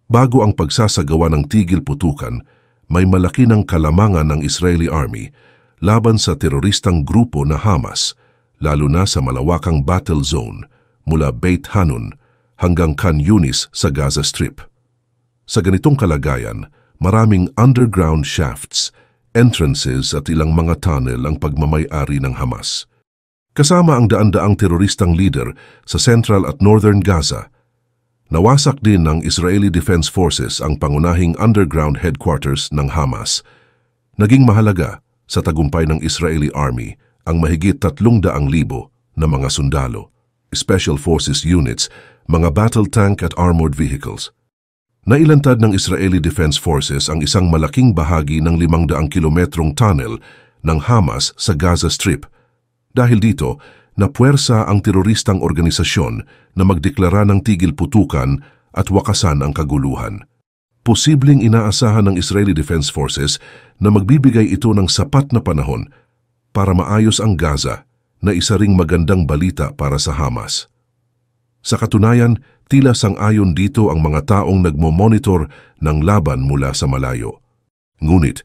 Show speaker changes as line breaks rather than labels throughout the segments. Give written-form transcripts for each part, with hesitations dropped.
Bago ang pagsasagawa ng tigil putukan, may malaki ng kalamangan ng Israeli Army laban sa teroristang grupo na Hamas, lalo na sa malawakang battle zone mula Beit Hanun hanggang Khan Yunis sa Gaza Strip. Sa ganitong kalagayan, maraming underground shafts, entrances at ilang mga tunnel ang pagmamay-ari ng Hamas. Kasama ang daan-daang teroristang leader sa Central at Northern Gaza, nawasak din ng Israeli Defense Forces ang pangunahing underground headquarters ng Hamas. Naging mahalaga sa tagumpay ng Israeli Army ang mahigit 300,000 na mga sundalo, Special Forces units, mga battle tank at armored vehicles. Nailantad ng Israeli Defense Forces ang isang malaking bahagi ng 500 kilometrong tunnel ng Hamas sa Gaza Strip. Dahil dito, napuwersa ang teroristang organisasyon na magdeklara ng tigil putukan at wakasan ang kaguluhan. Posibleng inaasahan ng Israeli Defense Forces na magbibigay ito ng sapat na panahon para maayos ang Gaza, na isa ring magandang balita para sa Hamas. Sa katunayan, tila sang-ayon dito ang mga taong nagmo-monitor ng laban mula sa malayo. Ngunit,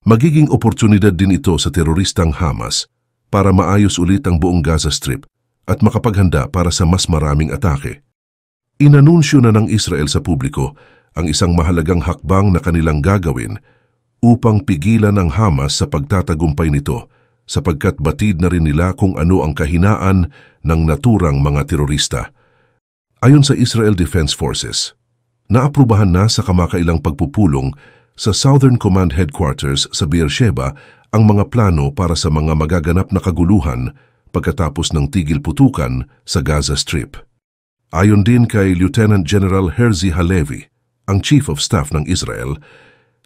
magiging oportunidad din ito sa teroristang Hamas para maayos ulit ang buong Gaza Strip at makapaghanda para sa mas maraming atake. Inanunsyo na ng Israel sa publiko ang isang mahalagang hakbang na kanilang gagawin upang pigilan ang Hamas sa pagtatagumpay nito, sapagkat batid na rin nila kung ano ang kahinaan ng naturang mga terorista. Ayon sa Israel Defense Forces, naaprubahan na sa kamakailang pagpupulong sa Southern Command Headquarters sa Beersheba ang mga plano para sa mga magaganap na kaguluhan pagkatapos ng tigil putukan sa Gaza Strip. Ayon din kay Lieutenant General Herzi Halevi, ang Chief of Staff ng Israel,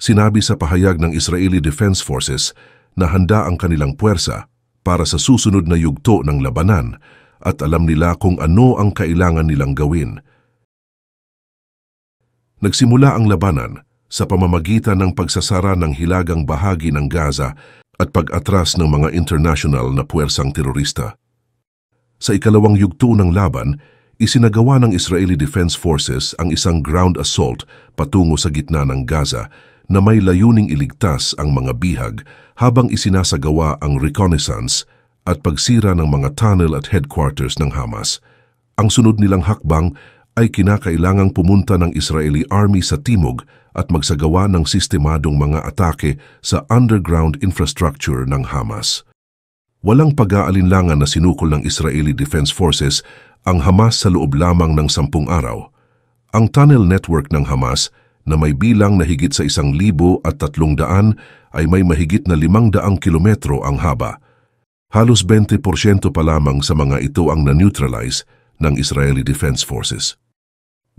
sinabi sa pahayag ng Israeli Defense Forces na handa ang kanilang puwersa para sa susunod na yugto ng labanan at alam nila kung ano ang kailangan nilang gawin. Nagsimula ang labanan sa pamamagitan ng pagsasara ng hilagang bahagi ng Gaza at pag-atras ng mga international na puwersang terorista. Sa ikalawang yugto ng laban, isinagawa ng Israeli Defense Forces ang isang ground assault patungo sa gitna ng Gaza na may layuning iligtas ang mga bihag habang isinasagawa ang reconnaissance at pagsira ng mga tunnel at headquarters ng Hamas. Ang sunod nilang hakbang ay kinakailangang pumunta ng Israeli Army sa timog at magsagawa ng sistemadong mga atake sa underground infrastructure ng Hamas. Walang pag-aalinlangan na sinukol ng Israeli Defense Forces ang Hamas sa loob lamang ng 10 araw. Ang tunnel network ng Hamas na may bilang na higit sa 1,300 ay may mahigit na 500 kilometro ang haba. Halos 20% pa lamang sa mga ito ang na-neutralize ng Israeli Defense Forces.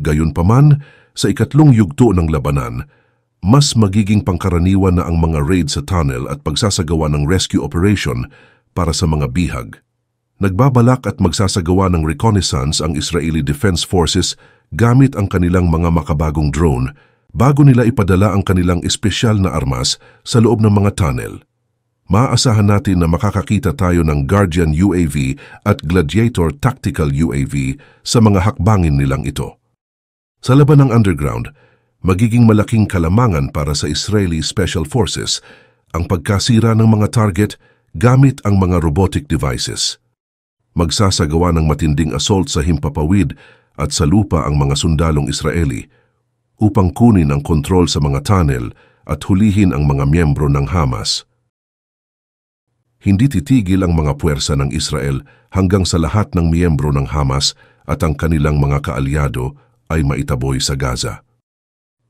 Gayunpaman, sa ikatlong yugto ng labanan, mas magiging pangkaraniwan na ang mga raid sa tunnel at pagsasagawa ng rescue operation para sa mga bihag. Nagbabalak at magsasagawa ng reconnaissance ang Israeli Defense Forces gamit ang kanilang mga makabagong drone bago nila ipadala ang kanilang espesyal na armas sa loob ng mga tunnel. Maaasahan natin na makakakita tayo ng Guardian UAV at Gladiator Tactical UAV sa mga hakbangin nilang ito. Sa laban ng underground, magiging malaking kalamangan para sa Israeli Special Forces ang pagkasira ng mga target gamit ang mga robotic devices. Magsasagawa ng matinding assault sa himpapawid at sa lupa ang mga sundalong Israeli upang kunin ang kontrol sa mga tunnel at hulihin ang mga miyembro ng Hamas. Hindi titigil ang mga puwersa ng Israel hanggang sa lahat ng miyembro ng Hamas at ang kanilang mga kaalyado ay maitaboy sa Gaza.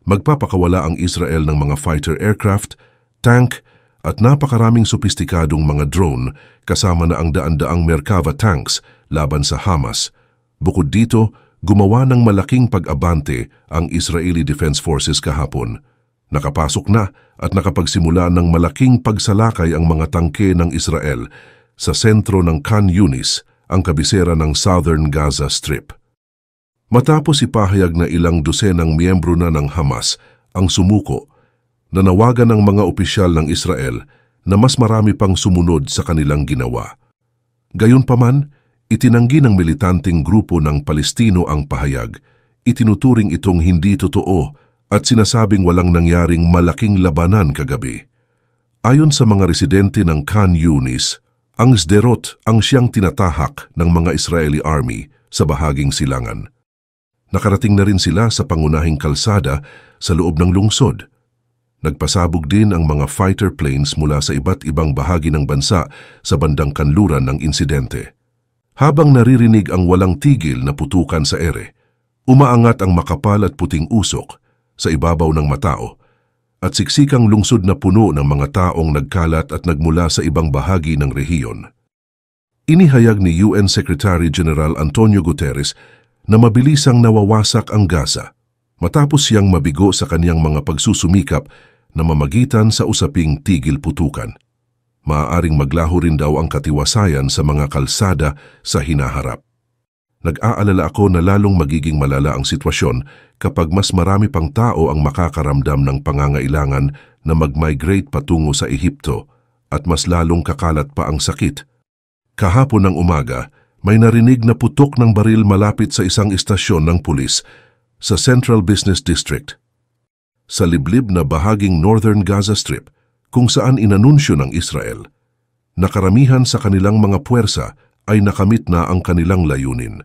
Magpapakawala ang Israel ng mga fighter aircraft, tank at napakaraming sopistikadong mga drone kasama na ang daan-daang Merkava tanks laban sa Hamas. Bukod dito, gumawa ng malaking pag-abante ang Israeli Defense Forces kahapon. Nakapasok na at nakapagsimula ng malaking pagsalakay ang mga tangke ng Israel sa sentro ng Khan Yunis, ang kabisera ng Southern Gaza Strip. Matapos ipahayag na ilang dosenang miyembro na ng Hamas ang sumuko, nanawagan ng mga opisyal ng Israel na mas marami pang sumunod sa kanilang ginawa. Gayunpaman, itinanggi ng militanteng grupo ng Palestino ang pahayag, itinuturing itong hindi totoo at sinasabing walang nangyaring malaking labanan kagabi. Ayon sa mga residente ng Khan Yunis, ang Sderot ang siyang tinatahak ng mga Israeli Army sa bahaging silangan. Nakarating na rin sila sa pangunahing kalsada sa loob ng lungsod. Nagpasabog din ang mga fighter planes mula sa iba't ibang bahagi ng bansa sa bandang kanluran ng insidente. Habang naririnig ang walang tigil na putukan sa ere, umaangat ang makapal at puting usok sa ibabaw ng Matao at siksikang lungsod na puno ng mga taong nagkalat at nagmula sa ibang bahagi ng rehiyon. Inihayag ni UN Secretary General Antonio Guterres na mabilisang nawawasak ang Gaza matapos siyang mabigo sa kaniyang mga pagsusumikap na mamagitan sa usaping tigil putukan. Maaaring maglaho rin daw ang katiwasayan sa mga kalsada sa hinaharap. Nag-aalala ako na lalong magiging malala ang sitwasyon kapag mas marami pang tao ang makakaramdam ng pangangailangan na mag-migrate patungo sa Ehipto at mas lalong kakalat pa ang sakit. Kahapon ng umaga, may narinig na putok ng baril malapit sa isang istasyon ng pulis sa Central Business District, sa liblib na bahaging Northern Gaza Strip kung saan inanunsyo ng Israel na karamihan sa kanilang mga puwersa ay nakamit na ang kanilang layunin.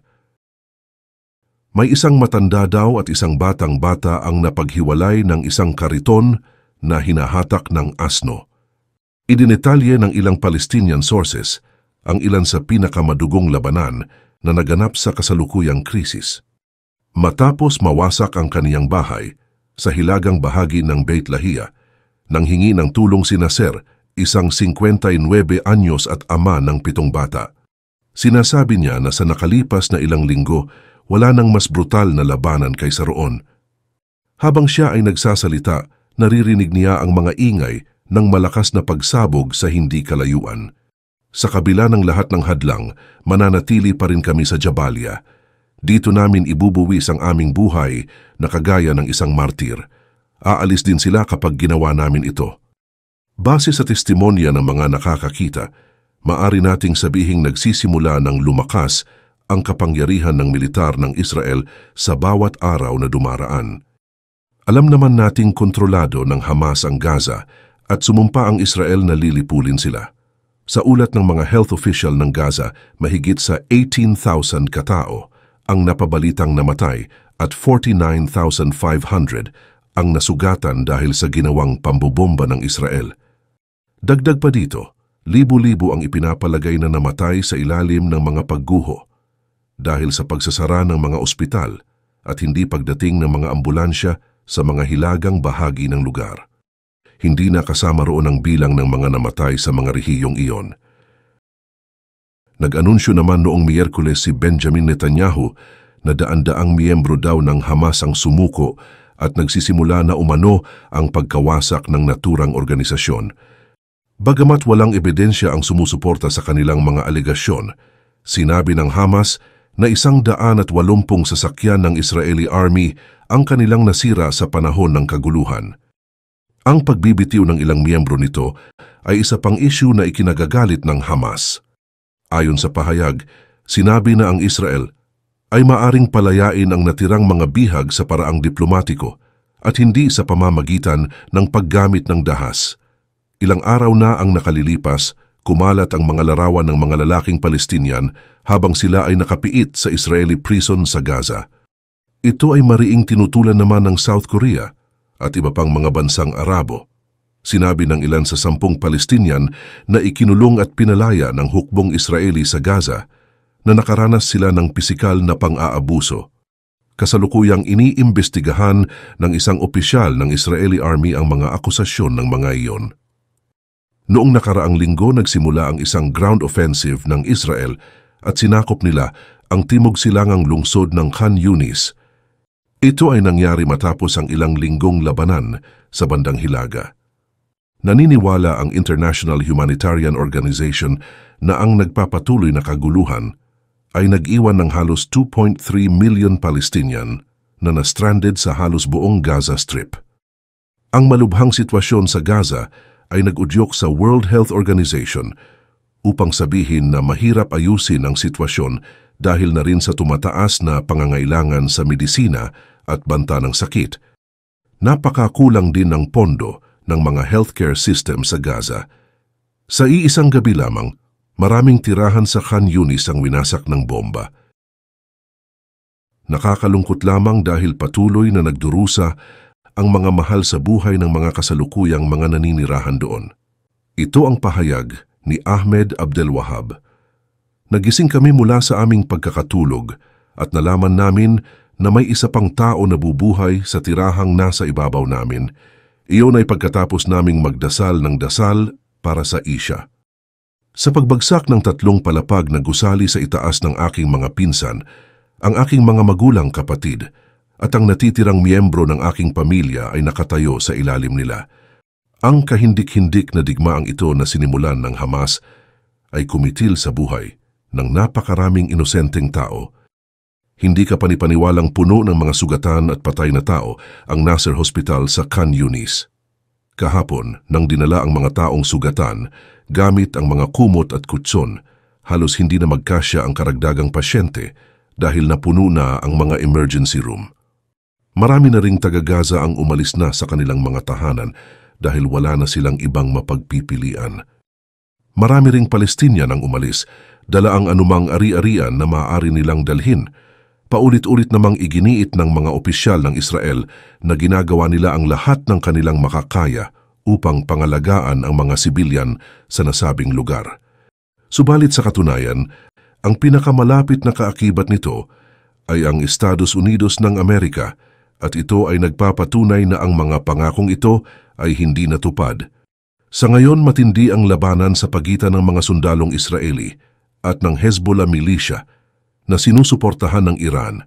May isang matanda daw at isang batang-bata ang napaghiwalay ng isang kariton na hinahatak ng asno. Idinetalye ng ilang Palestinian sources ang ilan sa pinakamadugong labanan na naganap sa kasalukuyang krisis. Matapos mawasak ang kaniyang bahay sa hilagang bahagi ng Beit Lahia, nang hingi ng tulong si Nasser, isang 59 anyos at ama ng 7 bata. Sinasabi niya na sa nakalipas na ilang linggo, wala nang mas brutal na labanan kaysa roon. Habang siya ay nagsasalita, naririnig niya ang mga ingay ng malakas na pagsabog sa hindi kalayuan. Sa kabila ng lahat ng hadlang, mananatili pa rin kami sa Jabalia. Dito namin ibubuwis ang aming buhay na kagaya ng isang martir. Aalis din sila kapag ginawa namin ito. Base sa testimonya ng mga nakakakita, maari nating sabihing nagsisimula ng lumakas ang kapangyarihan ng militar ng Israel sa bawat araw na dumaraan. Alam naman nating kontrolado ng Hamas ang Gaza at sumumpa ang Israel na lilipulin sila. Sa ulat ng mga health official ng Gaza, mahigit sa 18,000 katao ang napabalitang namatay at 49,500 ang nasugatan dahil sa ginawang pambobomba ng Israel. Dagdag pa dito, libo-libo ang ipinapalagay na namatay sa ilalim ng mga pagguho dahil sa pagsasara ng mga ospital at hindi pagdating ng mga ambulansya sa mga hilagang bahagi ng lugar. Hindi na kasama roon ang bilang ng mga namatay sa mga rehiyong iyon. Nag-anunsyo naman noong Miyerkules si Benjamin Netanyahu na daan-daang miyembro daw ng Hamas ang sumuko at nagsisimula na umano ang pagkawasak ng naturang organisasyon. Bagamat walang ebidensya ang sumusuporta sa kanilang mga alegasyon, sinabi ng Hamas na 180 sasakyan ng Israeli Army ang kanilang nasira sa panahon ng kaguluhan. Ang pagbibitiw ng ilang miyembro nito ay isa pang issue na ikinagagalit ng Hamas. Ayon sa pahayag, sinabi na ang Israel ay maaring palayain ang natirang mga bihag sa paraang diplomatiko at hindi sa pamamagitan ng paggamit ng dahas. Ilang araw na ang nakalilipas, kumalat ang mga larawan ng mga lalaking Palestinian habang sila ay nakapiit sa Israeli prison sa Gaza. Ito ay mariing tinutulan naman ng South Korea at iba pang mga bansang Arabo. Sinabi ng ilan sa 10 Palestinian na ikinulong at pinalaya ng hukbong Israeli sa Gaza na nakaranas sila ng pisikal na pang-aabuso. Kasalukuyang iniimbestigahan ng isang opisyal ng Israeli Army ang mga akusasyon ng mga iyon. Noong nakaraang linggo nagsimula ang isang ground offensive ng Israel at sinakop nila ang timog silangang lungsod ng Khan Yunis. Ito ay nangyari matapos ang ilang linggong labanan sa bandang Hilaga. Naniniwala ang International Humanitarian Organization na ang nagpapatuloy na kaguluhan ay nag-iwan ng halos 2.3 million Palestinian na na-stranded sa halos buong Gaza Strip. Ang malubhang sitwasyon sa Gaza ay nag-udyok sa World Health Organization upang sabihin na mahirap ayusin ang sitwasyon dahil na rin sa tumataas na pangangailangan sa medisina at banta ng sakit. Napakakulang din ng pondo ng mga healthcare system sa Gaza. Sa iisang gabi lamang, maraming tirahan sa Khan Yunis ang winasak ng bomba. Nakakalungkot lamang dahil patuloy na nagdurusa ang mga mahal sa buhay ng mga kasalukuyang mga naninirahan doon. Ito ang pahayag ni Ahmed Abdelwahab. Nagising kami mula sa aming pagkakatulog at nalaman namin na may isa pang tao na bubuhay sa tirahang nasa ibabaw namin. Iyon ay pagkatapos naming magdasal ng dasal para sa Isya. Sa pagbagsak ng 3 palapag na gusali sa itaas ng aking mga pinsan, ang aking mga magulang kapatid at ang natitirang miyembro ng aking pamilya ay nakatayo sa ilalim nila. Ang kahindik-hindik na digmaang ito na sinimulan ng Hamas ay kumitil sa buhay ng napakaraming inosenteng tao. Hindi ka panipaniwalang puno ng mga sugatan at patay na tao ang Nasser Hospital sa Khan Yunis. Kahapon, nang dinala ang mga taong sugatan, gamit ang mga kumot at kutson, halos hindi na magkasya ang karagdagang pasyente dahil napuno na ang mga emergency room. Marami na ring taga-Gaza ang umalis na sa kanilang mga tahanan dahil wala na silang ibang mapagpipilian. Marami ring Palestinian ang umalis, dala ang anumang ari-arian na maaari nilang dalhin. Paulit-ulit namang iginiit ng mga opisyal ng Israel na ginagawa nila ang lahat ng kanilang makakaya upang pangalagaan ang mga sibilyan sa nasabing lugar. Subalit sa katunayan, ang pinakamalapit na kaakibat nito ay ang Estados Unidos ng Amerika at ito ay nagpapatunay na ang mga pangakong ito ay hindi natupad. Sa ngayon matindi ang labanan sa pagitan ng mga sundalong Israeli at ng Hezbollah militia na sinusuportahan ng Iran.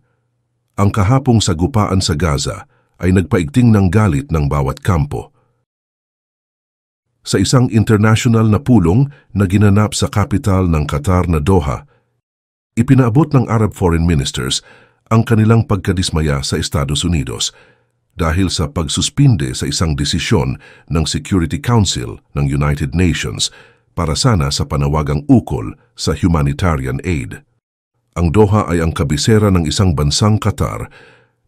Ang kahapong sagupaan sa Gaza ay nagpaigting ng galit ng bawat kampo. Sa isang international na pulong na ginanap sa kapital ng Qatar na Doha, ipinaabot ng Arab Foreign Ministers ang kanilang pagkadismaya sa Estados Unidos dahil sa pagsuspinde sa isang desisyon ng Security Council ng United Nations para sana sa panawagang ukol sa humanitarian aid. Ang Doha ay ang kabisera ng isang bansang Qatar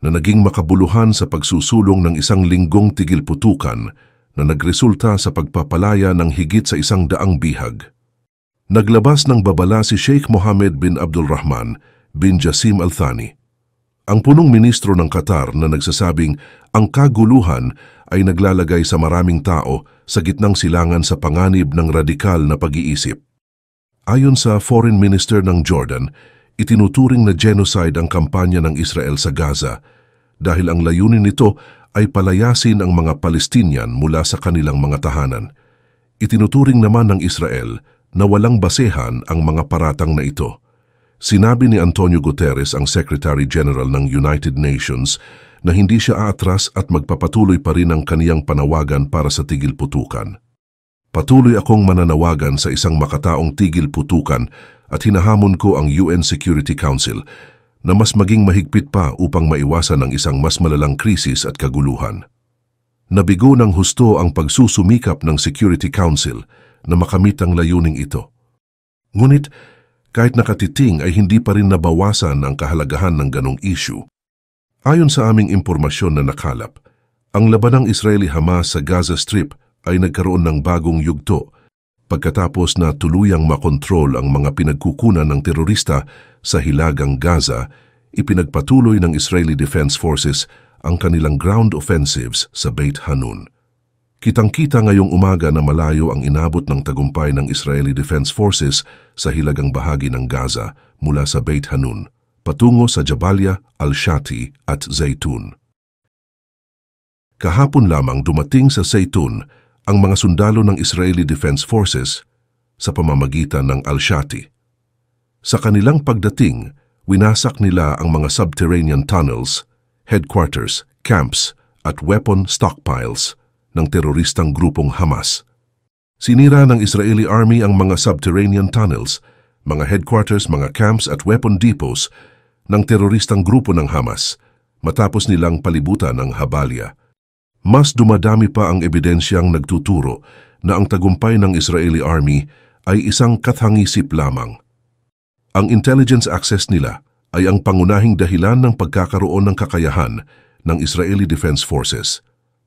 na naging makabuluhan sa pagsusulong ng isang linggong tigil-putukan na nagresulta sa pagpapalaya ng higit sa 100 bihag. Naglabas ng babala si Sheikh Mohammed bin Abdulrahman bin Jassim Al Thani, ang punong ministro ng Qatar, na nagsasabing ang kaguluhan ay naglalagay sa maraming tao sa gitnang silangan sa panganib ng radikal na pag-iisip. Ayon sa Foreign Minister ng Jordan, itinuturing na genocide ang kampanya ng Israel sa Gaza dahil ang layunin nito ay palayasin ang mga Palestinian mula sa kanilang mga tahanan. Itinuturing naman ng Israel na walang basehan ang mga paratang na ito. Sinabi ni Antonio Guterres, ang Secretary General ng United Nations, na hindi siya aatras at magpapatuloy pa rin ang kaniyang panawagan para sa tigil-putukan. Patuloy akong mananawagan sa isang makataong tigil-putukan at hinahamon ko ang UN Security Council na mas maging mahigpit pa upang maiwasan ang isang mas malalang krisis at kaguluhan. Nabigo ng husto ang pagsusumikap ng Security Council na makamit ang layuning ito. Ngunit, kahit nakatiting ay hindi pa rin nabawasan ang kahalagahan ng ganong issue. Ayon sa aming impormasyon na nakalap, ang labanang Israeli-Hamas sa Gaza Strip ay nagkaroon ng bagong yugto pagkatapos na tuluyang makontrol ang mga pinagkukunan ng terorista sa hilagang Gaza. Ipinagpatuloy ng Israeli Defense Forces ang kanilang ground offensives sa Beit Hanun. Kitang-kita ngayong umaga na malayo ang inabot ng tagumpay ng Israeli Defense Forces sa hilagang bahagi ng Gaza mula sa Beit Hanun patungo sa Jabalia, Al-Shati at Zaytun. Kahapon lamang dumating sa Zaytun ang mga sundalo ng Israeli Defense Forces sa pamamagitan ng Al-Shati. Sa kanilang pagdating, winasak nila ang mga subterranean tunnels, headquarters, camps at weapon stockpiles ng teroristang grupong Hamas. Sinira ng Israeli Army ang mga subterranean tunnels, mga headquarters, mga camps at weapon depots ng teroristang grupo ng Hamas matapos nilang palibutan ang Jabalia. Mas dumadami pa ang ebidensyang nagtuturo na ang tagumpay ng Israeli Army ay isang kathangisip lamang. Ang intelligence access nila ay ang pangunahing dahilan ng pagkakaroon ng kakayahan ng Israeli Defense Forces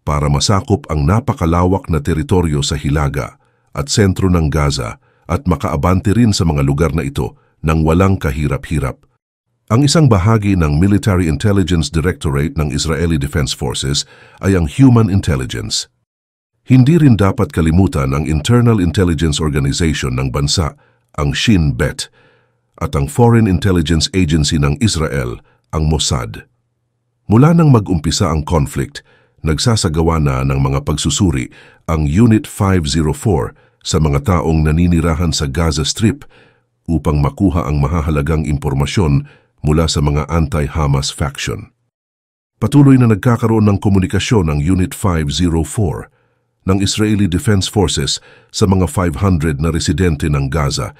para masakop ang napakalawak na teritoryo sa hilaga at sentro ng Gaza at makaabante rin sa mga lugar na ito nang walang kahirap-hirap. Ang isang bahagi ng Military Intelligence Directorate ng Israeli Defense Forces ay ang Human Intelligence. Hindi rin dapat kalimutan ang Internal Intelligence Organization ng bansa, ang Shin Bet, at ang Foreign Intelligence Agency ng Israel, ang Mossad. Mula nang mag-umpisa ang conflict, nagsasagawa na ng mga pagsusuri ang Unit 504 sa mga taong naninirahan sa Gaza Strip upang makuha ang mahahalagang impormasyon mula sa mga anti-Hamas faction. Patuloy na nagkakaroon ng komunikasyon ng Unit 504 ng Israeli Defense Forces sa mga 500 na residente ng Gaza.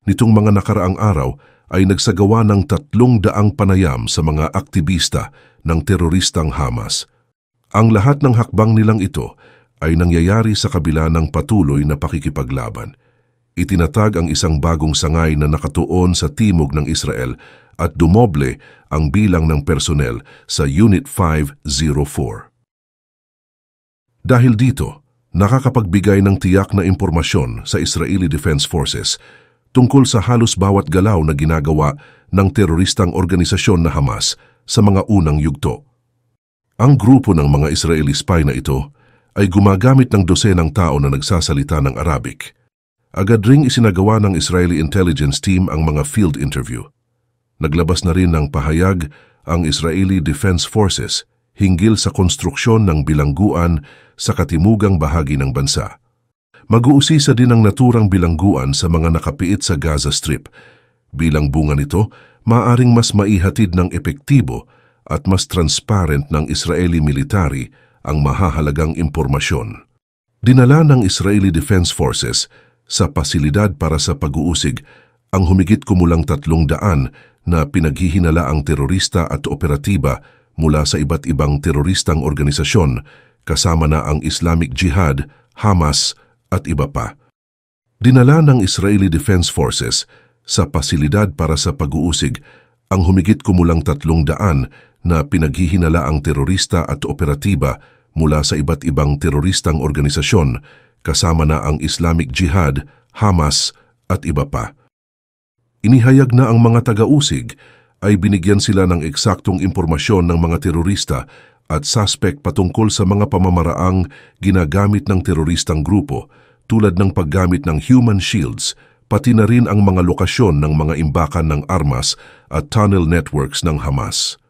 Nitong mga nakaraang araw ay nagsagawa ng 300 panayam sa mga aktivista ng teroristang Hamas. Ang lahat ng hakbang nilang ito ay nangyayari sa kabila ng patuloy na pakikipaglaban. Itinatag ang isang bagong sangay na nakatuon sa timog ng Israel at dumoble ang bilang ng personnel sa Unit 504. Dahil dito, nakakapagbigay ng tiyak na impormasyon sa Israeli Defense Forces tungkol sa halos bawat galaw na ginagawa ng teroristang organisasyon na Hamas sa mga unang yugto. Ang grupo ng mga Israeli spy na ito ay gumagamit ng dosenang tao na nagsasalita ng Arabic. Agad ring isinagawa ng Israeli Intelligence Team ang mga field interview. Naglabas na rin ng pahayag ang Israeli Defense Forces hinggil sa konstruksyon ng bilangguan sa katimugang bahagi ng bansa. Mag-uusisa din ang naturang bilangguan sa mga nakapiit sa Gaza Strip. Bilang bunga nito, maaaring mas maihatid ng epektibo at mas transparent ng Israeli military ang mahahalagang impormasyon. Dinala ng Israeli Defense Forces sa pasilidad para sa pag-uusig ang humigit kumulang 300 na pinaghihinalaang terorista at operatiba mula sa iba't ibang teroristang organisasyon kasama na ang Islamic Jihad, Hamas at iba pa. Dinala ng Israeli Defense Forces sa pasilidad para sa pag-uusig ang humigit kumulang 300 na pinaghihinalaang terorista at operatiba mula sa iba't ibang teroristang organisasyon kasama na ang Islamic Jihad, Hamas at iba pa. Inihayag na ang mga taga-usig ay binigyan sila ng eksaktong impormasyon ng mga terorista at suspect patungkol sa mga pamamaraang ginagamit ng teroristang grupo tulad ng paggamit ng human shields, pati na rin ang mga lokasyon ng mga imbakan ng armas at tunnel networks ng Hamas.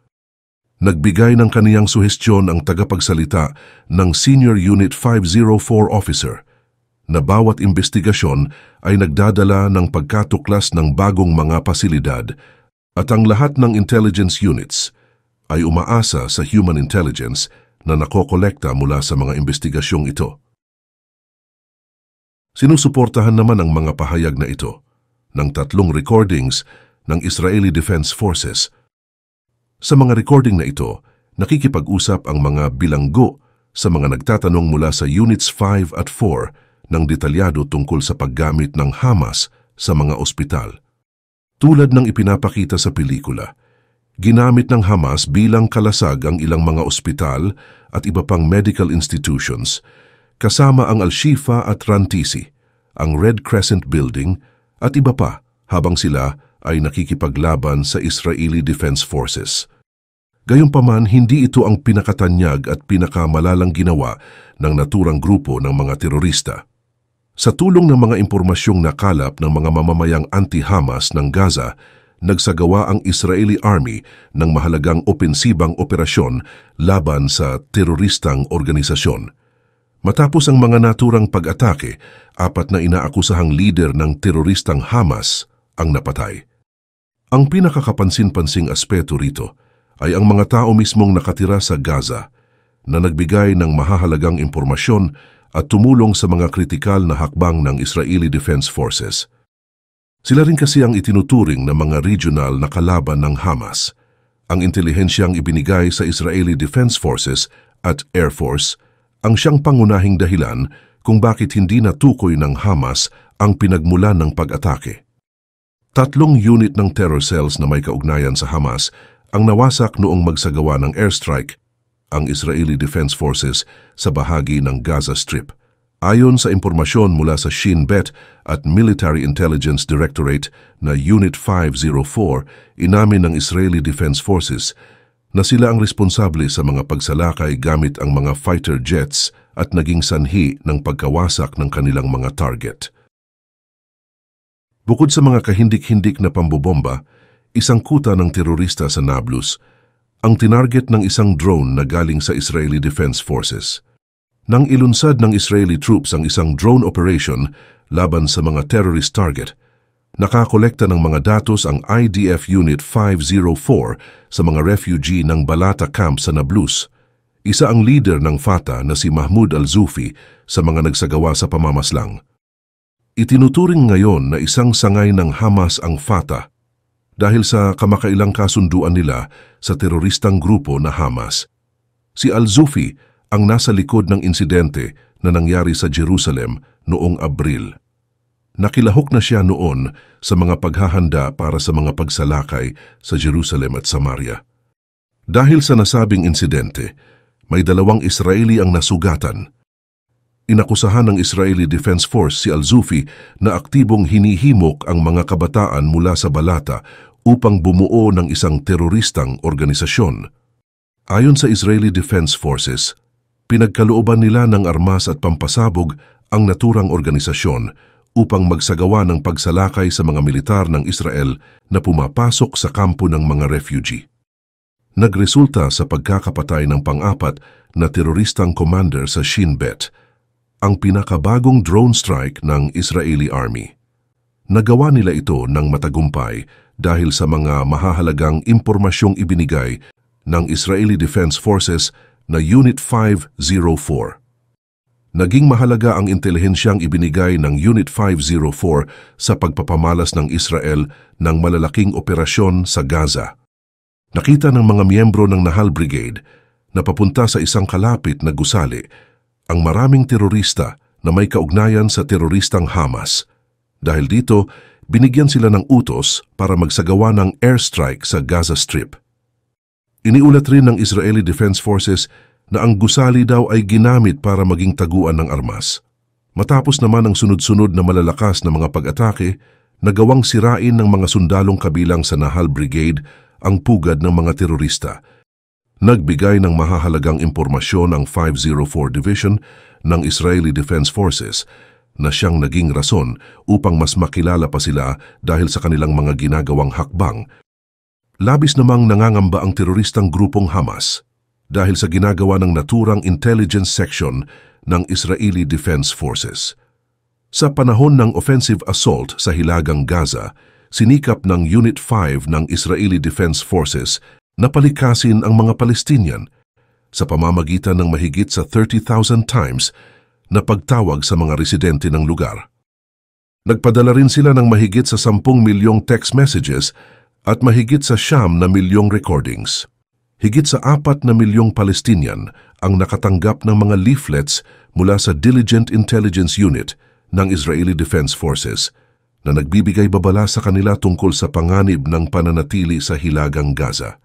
Nagbigay ng kaniyang suhestyon ang tagapagsalita ng Senior Unit 504 Officer na bawat investigasyon ay nagdadala ng pagkatuklas ng bagong mga pasilidad at ang lahat ng intelligence units ay umaasa sa human intelligence na nakokolekta mula sa mga investigasyong ito. Sinusuportahan naman ang mga pahayag na ito ng 3 recordings ng Israeli Defense Forces. Sa mga recording na ito, nakikipag-usap ang mga bilanggo sa mga nagtatanong mula sa Units 5 at 4 ng detalyado tungkol sa paggamit ng Hamas sa mga ospital. Tulad ng ipinapakita sa pelikula, ginamit ng Hamas bilang kalasag ang ilang mga ospital at iba pang medical institutions, kasama ang Al-Shifa at Rantisi, ang Red Crescent Building at iba pa habang sila ay nakikipaglaban sa Israeli Defense Forces. Gayunpaman, hindi ito ang pinakatanyag at pinakamalalang ginawa ng naturang grupo ng mga terorista. Sa tulong ng mga impormasyong nakalap ng mga mamamayang anti-Hamas ng Gaza, nagsagawa ang Israeli Army ng mahalagang opensibang operasyon laban sa teroristang organisasyon. Matapos ang mga naturang pag-atake, 4 na inaakusahang lider ng teroristang Hamas ang napatay. Ang pinakakapansin-pansing aspeto rito ay ang mga tao mismong nakatira sa Gaza na nagbigay ng mahahalagang impormasyon at tumulong sa mga kritikal na hakbang ng Israeli Defense Forces. Sila rin kasi ang itinuturing na mga regional na kalaban ng Hamas. Ang intelihensyang ibinigay sa Israeli Defense Forces at Air Force ang siyang pangunahing dahilan kung bakit hindi natukoy ng Hamas ang pinagmulan ng pag-atake. 3 unit ng terror cells na may kaugnayan sa Hamas ang nawasak noong magsagawa ng airstrike ang Israeli Defense Forces sa bahagi ng Gaza Strip. Ayon sa impormasyon mula sa Shin Bet at Military Intelligence Directorate na Unit 504, inamin ng Israeli Defense Forces na sila ang responsable sa mga pagsalakay gamit ang mga fighter jets at naging sanhi ng pagkawasak ng kanilang mga target. Bukod sa mga kahindik-hindik na pambobomba, isang kuta ng terorista sa Nablus ang tinarget ng isang drone na galing sa Israeli Defense Forces. Nang ilunsad ng Israeli troops ang isang drone operation laban sa mga terrorist target, nakakolekta ng mga datos ang IDF Unit 504 sa mga refugee ng Balata Camp sa Nablus. Isa ang leader ng Fatah na si Mahmoud al-Zufi sa mga nagsagawa sa pamamaslang. Itinuturing ngayon na isang sangay ng Hamas ang Fatah dahil sa kamakailang kasunduan nila sa teroristang grupo na Hamas. Si al-Zufi ang nasa likod ng insidente na nangyari sa Jerusalem noong Abril. Nakilahok na siya noon sa mga paghahanda para sa mga pagsalakay sa Jerusalem at Samaria. Dahil sa nasabing insidente, may 2 Israeli ang nasugatan. Inakusahan ng Israeli Defense Force si al-Zufi na aktibong hinihimok ang mga kabataan mula sa Balata upang bumuo ng isang teroristang organisasyon. Ayon sa Israeli Defense Forces, pinagkalooban nila ng armas at pampasabog ang naturang organisasyon upang magsagawa ng pagsalakay sa mga militar ng Israel na pumapasok sa kampo ng mga refugee. Nagresulta sa pagkakapatay ng pang-4 na teroristang commander sa Shin Bet, ang pinakabagong drone strike ng Israeli Army. Nagawa nila ito ng matagumpay dahil sa mga mahahalagang impormasyong ibinigay ng Israeli Defense Forces na Unit 504. Naging mahalaga ang intelihensyang ibinigay ng Unit 504 sa pagpapamalas ng Israel ng malalaking operasyon sa Gaza. Nakita ng mga miyembro ng Nahal Brigade na papunta sa isang kalapit na gusali ang maraming terorista na may kaugnayan sa teroristang Hamas. Dahil dito, binigyan sila ng utos para magsagawa ng airstrike sa Gaza Strip. Iniulat rin ng Israeli Defense Forces na ang gusali daw ay ginamit para maging taguan ng armas. Matapos naman ang sunod-sunod na malalakas na mga pag-atake, nagawang sirain ng mga sundalong kabilang sa Nahal Brigade ang pugad ng mga terorista. Nagbigay ng mahahalagang impormasyon ang 504 Division ng Israeli Defense Forces na siyang naging rason upang mas makilala pa sila dahil sa kanilang mga ginagawang hakbang. Labis namang nangangamba ang teroristang grupong Hamas dahil sa ginagawa ng naturang intelligence section ng Israeli Defense Forces. Sa panahon ng offensive assault sa Hilagang Gaza, sinikap ng Unit 5 ng Israeli Defense Forces na palikasin ang mga Palestinian sa pamamagitan ng mahigit sa 30,000 times na pagtawag sa mga residente ng lugar. Nagpadala rin sila ng mahigit sa 10 milyong text messages at mahigit sa 9 milyong recordings. Higit sa 4 milyong Palestinian ang nakatanggap ng mga leaflets mula sa Diligent Intelligence Unit ng Israeli Defense Forces na nagbibigay babala sa kanila tungkol sa panganib ng pananatili sa Hilagang Gaza.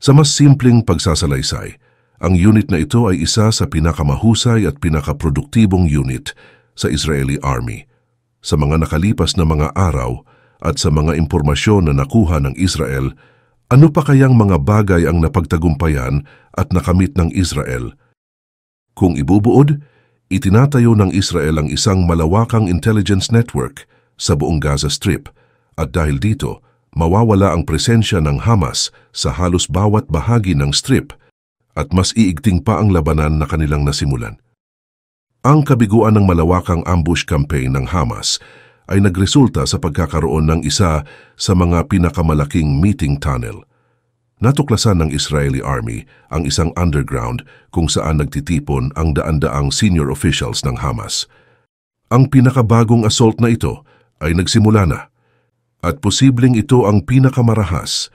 Sa mas simpleng pagsasalaysay, ang unit na ito ay isa sa pinakamahusay at pinakaproduktibong unit sa Israeli Army. Sa mga nakalipas na mga araw at sa mga impormasyon na nakuha ng Israel, ano pa kayang mga bagay ang napagtagumpayan at nakamit ng Israel? Kung ibubuod, itinatayo ng Israel ang isang malawakang intelligence network sa buong Gaza Strip at dahil dito, mawawala ang presensya ng Hamas sa halos bawat bahagi ng strip at mas iigting pa ang labanan na kanilang nasimulan. Ang kabiguan ng malawakang ambush campaign ng Hamas ay nagresulta sa pagkakaroon ng isa sa mga pinakamalaking meeting tunnel. Natuklasan ng Israeli Army ang isang underground kung saan nagtitipon ang daan-daang senior officials ng Hamas. Ang pinakabagong assault na ito ay nagsimula na at posibleng ito ang pinakamarahas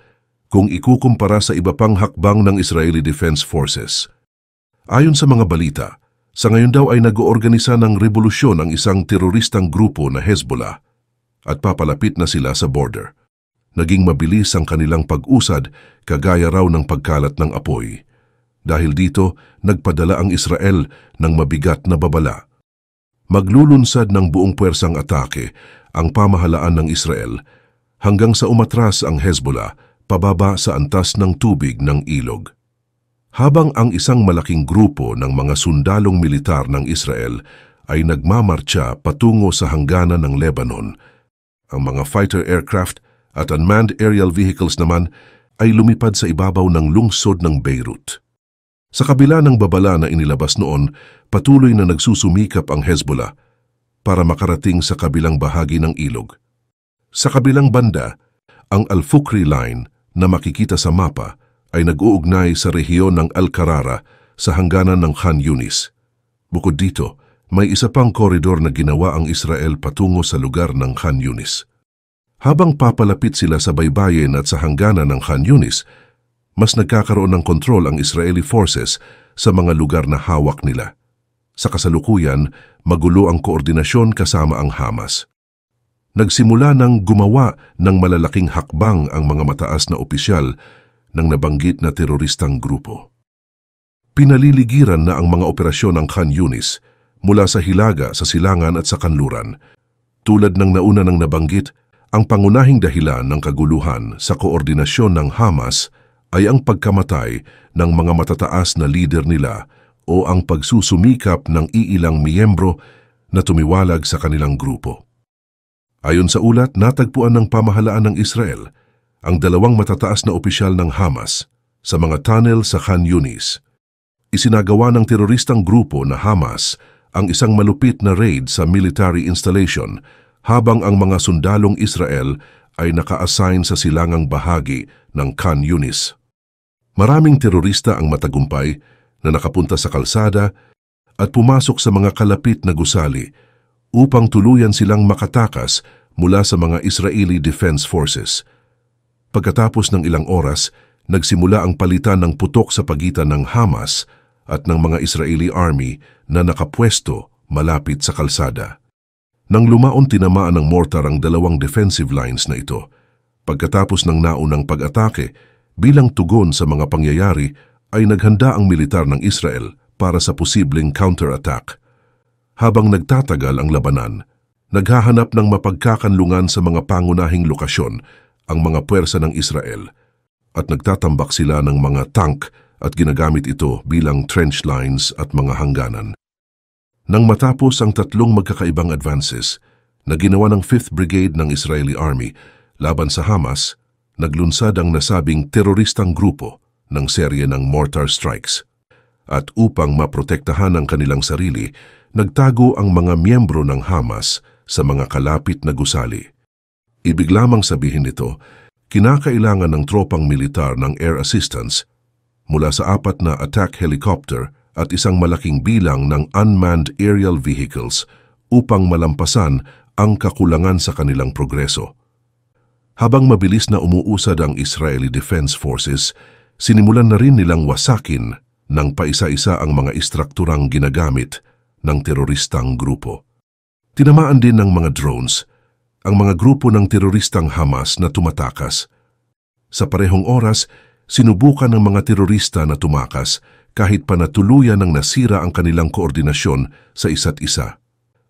kung ikukumpara sa iba pang hakbang ng Israeli Defense Forces. Ayon sa mga balita, sa ngayon daw ay nag-oorganisa ng revolusyon ang isang teroristang grupo na Hezbollah at papalapit na sila sa border. Naging mabilis ang kanilang pag-usad kagaya raw ng pagkalat ng apoy. Dahil dito, nagpadala ang Israel ng mabigat na babala. Maglulunsad ng buong puwersang atake ang pamahalaan ng Israel hanggang sa umatras ang Hezbollah pababa sa antas ng tubig ng ilog. Habang ang isang malaking grupo ng mga sundalong militar ng Israel ay nagmamartsa patungo sa hangganan ng Lebanon, ang mga fighter aircraft at unmanned aerial vehicles naman ay lumipad sa ibabaw ng lungsod ng Beirut. Sa kabila ng babala na inilabas noon, patuloy na nagsusumikap ang Hezbollah para makarating sa kabilang bahagi ng ilog. Sa kabilang banda, ang Al-Fukri Line na makikita sa mapa ay nag-uugnay sa rehiyon ng Al-Qarara sa hangganan ng Khan Yunis. Bukod dito, may isa pang koridor na ginawa ang Israel patungo sa lugar ng Khan Yunis. Habang papalapit sila sa baybayin at sa hangganan ng Khan Yunis, mas nagkakaroon ng kontrol ang Israeli forces sa mga lugar na hawak nila. Sa kasalukuyan, magulo ang koordinasyon kasama ang Hamas. Nagsimula ng gumawa ng malalaking hakbang ang mga mataas na opisyal ng nabanggit na teroristang grupo. Pinaliligiran na ang mga operasyon ng Khan Yunis mula sa hilaga, sa silangan at sa kanluran. Tulad ng nauna ng nabanggit, ang pangunahing dahilan ng kaguluhan sa koordinasyon ng Hamas ay ang pagkamatay ng mga matataas na lider nila o ang pagsusumikap ng iilang miyembro na tumiwalag sa kanilang grupo. Ayon sa ulat, natagpuan ng pamahalaan ng Israel ang dalawang matataas na opisyal ng Hamas sa mga tunnel sa Khan Yunis. Isinagawa ng teroristang grupo na Hamas ang isang malupit na raid sa military installation habang ang mga sundalong Israel ay naka-assign sa silangang bahagi ng Khan Yunis. Maraming terorista ang matagumpay na nakapunta sa kalsada at pumasok sa mga kalapit na gusali upang tuluyan silang makatakas mula sa mga Israeli Defense Forces. Pagkatapos ng ilang oras, nagsimula ang palitan ng putok sa pagitan ng Hamas at ng mga Israeli Army na nakapwesto malapit sa kalsada. Nang lumaon, tinamaan ng mortar ang dalawang defensive lines na ito. Pagkatapos ng naunang pag-atake, bilang tugon sa mga pangyayari, ay naghanda ang militar ng Israel para sa posibleng counter-attack. Habang nagtatagal ang labanan, naghahanap ng mapagkakanlungan sa mga pangunahing lokasyon ang mga puwersa ng Israel at nagtatambak sila ng mga tank at ginagamit ito bilang trench lines at mga hangganan. Nang matapos ang tatlong magkakaibang advances na ginawa ng 5th Brigade ng Israeli Army laban sa Hamas, naglunsad ang nasabing teroristang grupo ng serye ng mortar strikes. At upang maprotektahan ang kanilang sarili, nagtago ang mga miyembro ng Hamas sa mga kalapit na gusali. Ibig lamang sabihin nito, kinakailangan ng tropang militar ng air assistance mula sa 4 na attack helicopter at isang malaking bilang ng unmanned aerial vehicles upang malampasan ang kakulangan sa kanilang progreso. Habang mabilis na umuusad ang Israeli Defense Forces, sinimulan na rin nilang wasakin ng paisa-isa ang mga istrukturang ginagamit ng teroristang grupo. Tinamaan din ng mga drones ang mga grupo ng teroristang Hamas na tumatakas. Sa parehong oras, sinubukan ng mga terorista na tumakas kahit pa natuluyan ng nasira ang kanilang koordinasyon sa isa't isa.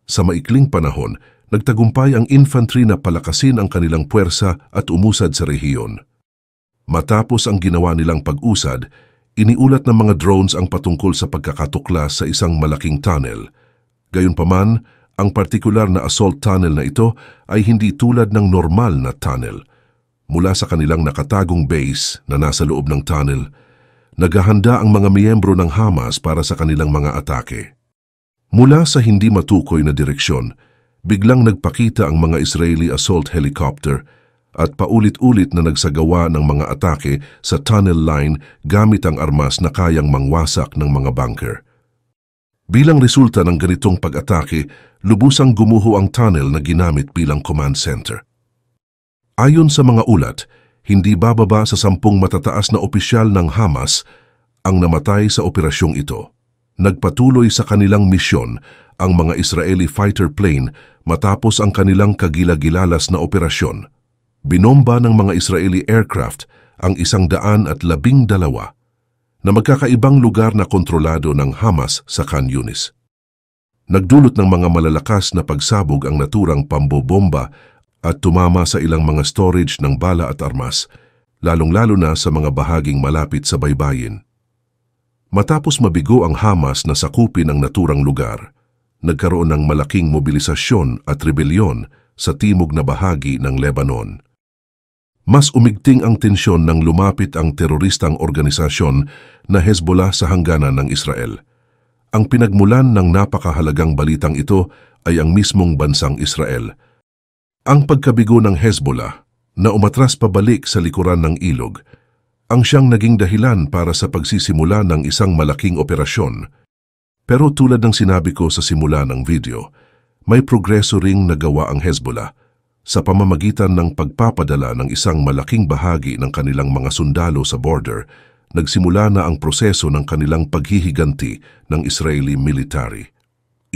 Sa maikling panahon, nagtagumpay ang infantry na palakasin ang kanilang puwersa at umusad sa rehiyon. Matapos ang ginawa nilang pag-usad, iniulat ng mga drones ang patungkol sa pagkakatuklas sa isang malaking tunnel. Gayunpaman, ang partikular na assault tunnel na ito ay hindi tulad ng normal na tunnel. Mula sa kanilang nakatagong base na nasa loob ng tunnel, naghahanda ang mga miyembro ng Hamas para sa kanilang mga atake. Mula sa hindi matukoy na direksyon, biglang nagpakita ang mga Israeli assault helicopter at paulit-ulit na nagsagawa ng mga atake sa tunnel line gamit ang armas na kayang mangwasak ng mga bunker. Bilang resulta ng ganitong pag-atake, lubusang gumuho ang tunnel na ginamit bilang command center. Ayon sa mga ulat, hindi bababa sa 10 matataas na opisyal ng Hamas ang namatay sa operasyong ito. Nagpatuloy sa kanilang misyon ang mga Israeli fighter plane matapos ang kanilang kagilagilalas na operasyon. Binomba ng mga Israeli aircraft ang 112. na magkakaibang lugar na kontrolado ng Hamas sa Khan Yunis. Nagdulot ng mga malalakas na pagsabog ang naturang pambobomba at tumama sa ilang mga storage ng bala at armas, lalong-lalo na sa mga bahaging malapit sa baybayin. Matapos mabigo ang Hamas na sakupin ang naturang lugar, nagkaroon ng malaking mobilisasyon at rebelyon sa timog na bahagi ng Lebanon. Mas umigting ang tensyon nang lumapit ang teroristang organisasyon na Hezbollah sa hangganan ng Israel. Ang pinagmulan ng napakahalagang balitang ito ay ang mismong bansang Israel. Ang pagkabigo ng Hezbollah na umatras pabalik sa likuran ng ilog ang siyang naging dahilan para sa pagsisimula ng isang malaking operasyon. Pero tulad ng sinabi ko sa simula ng video, may progreso ring nagawa ang Hezbollah sa pamamagitan ng pagpapadala ng isang malaking bahagi ng kanilang mga sundalo sa border. Nagsimula na ang proseso ng kanilang paghihiganti ng Israeli military.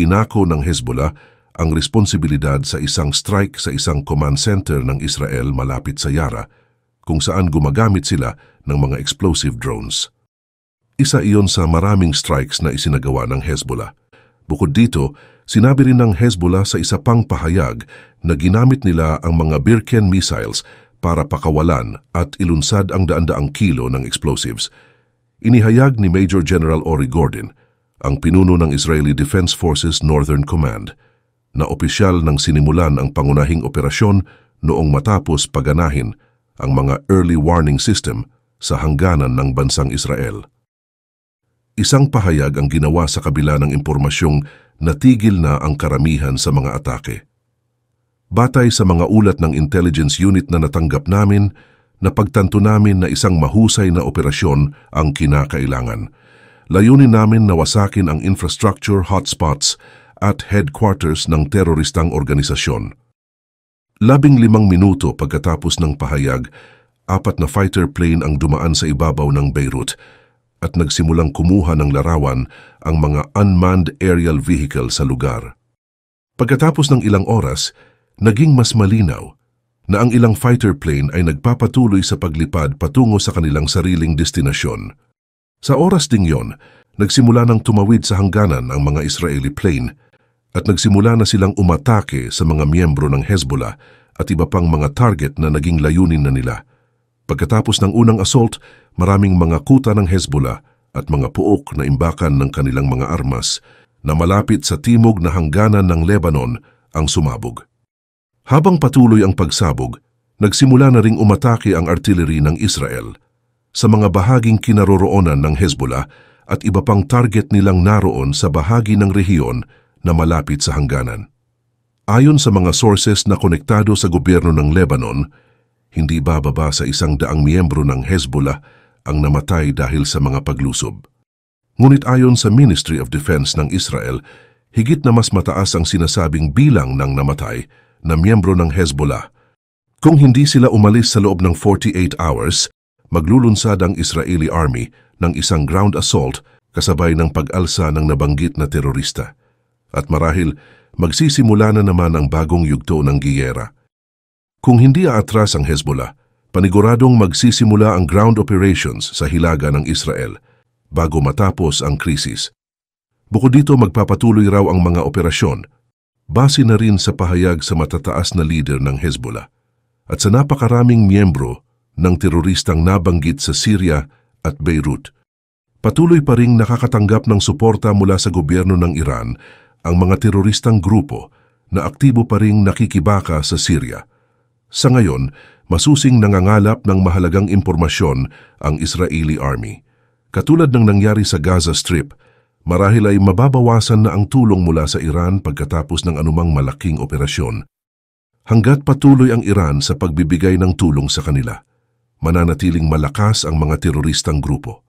Inako ng Hezbollah ang responsibilidad sa isang strike sa isang command center ng Israel malapit sa Yara, kung saan gumagamit sila ng mga explosive drones. Isa iyon sa maraming strikes na isinagawa ng Hezbollah. Bukod dito, sinabi rin ng Hezbollah sa isa pang pahayag na ginamit nila ang mga Birken missiles para pakawalan at ilunsad ang daan-daang kilo ng explosives. Inihayag ni Major General Ori Gordon, ang pinuno ng Israeli Defense Forces Northern Command, na opisyal nang sinimulan ang pangunahing operasyon noong matapos paganahin ang mga early warning system sa hangganan ng bansang Israel. Isang pahayag ang ginawa sa kabila ng impormasyong natigil na ang karamihan sa mga atake. Batay sa mga ulat ng intelligence unit na natanggap namin, napagtanto namin na isang mahusay na operasyon ang kinakailangan. Layunin namin na wasakin ang infrastructure hotspots at headquarters ng teroristang organisasyon. 15 minuto pagkatapos ng pahayag, 4 na fighter plane ang dumaan sa ibabaw ng Beirut at nagsimulang kumuha ng larawan ang mga unmanned aerial vehicle sa lugar. Pagkatapos ng ilang oras, naging mas malinaw na ang ilang fighter plane ay nagpapatuloy sa paglipad patungo sa kanilang sariling destinasyon. Sa oras ding yon, nagsimula ng tumawid sa hangganan ang mga Israeli plane at nagsimula na silang umatake sa mga miyembro ng Hezbollah at iba pang mga target na naging layunin na nila. Pagkatapos ng unang assault, maraming mga kuta ng Hezbollah at mga puok na imbakan ng kanilang mga armas na malapit sa timog na hangganan ng Lebanon ang sumabog. Habang patuloy ang pagsabog, nagsimula na ring umatake ang artillery ng Israel sa mga bahaging kinaroroonan ng Hezbollah at iba pang target nilang naroon sa bahagi ng rehiyon na malapit sa hangganan. Ayon sa mga sources na konektado sa gobyerno ng Lebanon, hindi bababa sa 100 miyembro ng Hezbollah ang namatay dahil sa mga paglusob. Ngunit ayon sa Ministry of Defense ng Israel, higit na mas mataas ang sinasabing bilang ng namatay na miyembro ng Hezbollah. Kung hindi sila umalis sa loob ng 48 hours, maglulunsad ang Israeli Army ng isang ground assault kasabay ng pag-alsa ng nabanggit na terorista. At marahil, magsisimula na naman ang bagong yugto ng giyera. Kung hindi aatras ang Hezbollah, paniguradong magsisimula ang ground operations sa hilaga ng Israel bago matapos ang krisis. Bukod dito, magpapatuloy raw ang mga operasyon base na rin sa pahayag sa matataas na leader ng Hezbollah at sa napakaraming miyembro ng teroristang nabanggit sa Syria at Beirut. Patuloy pa ring nakakatanggap ng suporta mula sa gobyerno ng Iran ang mga teroristang grupo na aktibo pa ring nakikibaka sa Syria. Sa ngayon, masusing nangangalap ng mahalagang impormasyon ang Israeli Army. Katulad ng nangyari sa Gaza Strip, marahil ay mababawasan na ang tulong mula sa Iran pagkatapos ng anumang malaking operasyon. Hanggat patuloy ang Iran sa pagbibigay ng tulong sa kanila, mananatiling malakas ang mga teroristang grupo.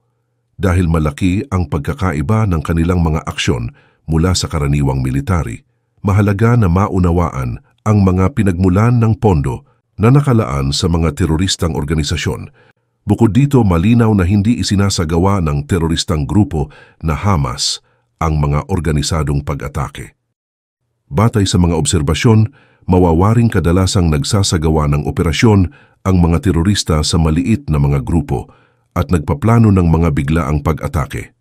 Dahil malaki ang pagkakaiba ng kanilang mga aksyon mula sa karaniwang military, mahalaga na maunawaan ang mga pinagmulan ng pondo na nakalaan sa mga teroristang organisasyon. Bukod dito, malinaw na hindi isinasagawa ng teroristang grupo na Hamas ang mga organisadong pag-atake. Batay sa mga obserbasyon, mawawaring kadalasang nagsasagawa ng operasyon ang mga terorista sa maliit na mga grupo at nagpaplano ng mga biglaang pag-atake.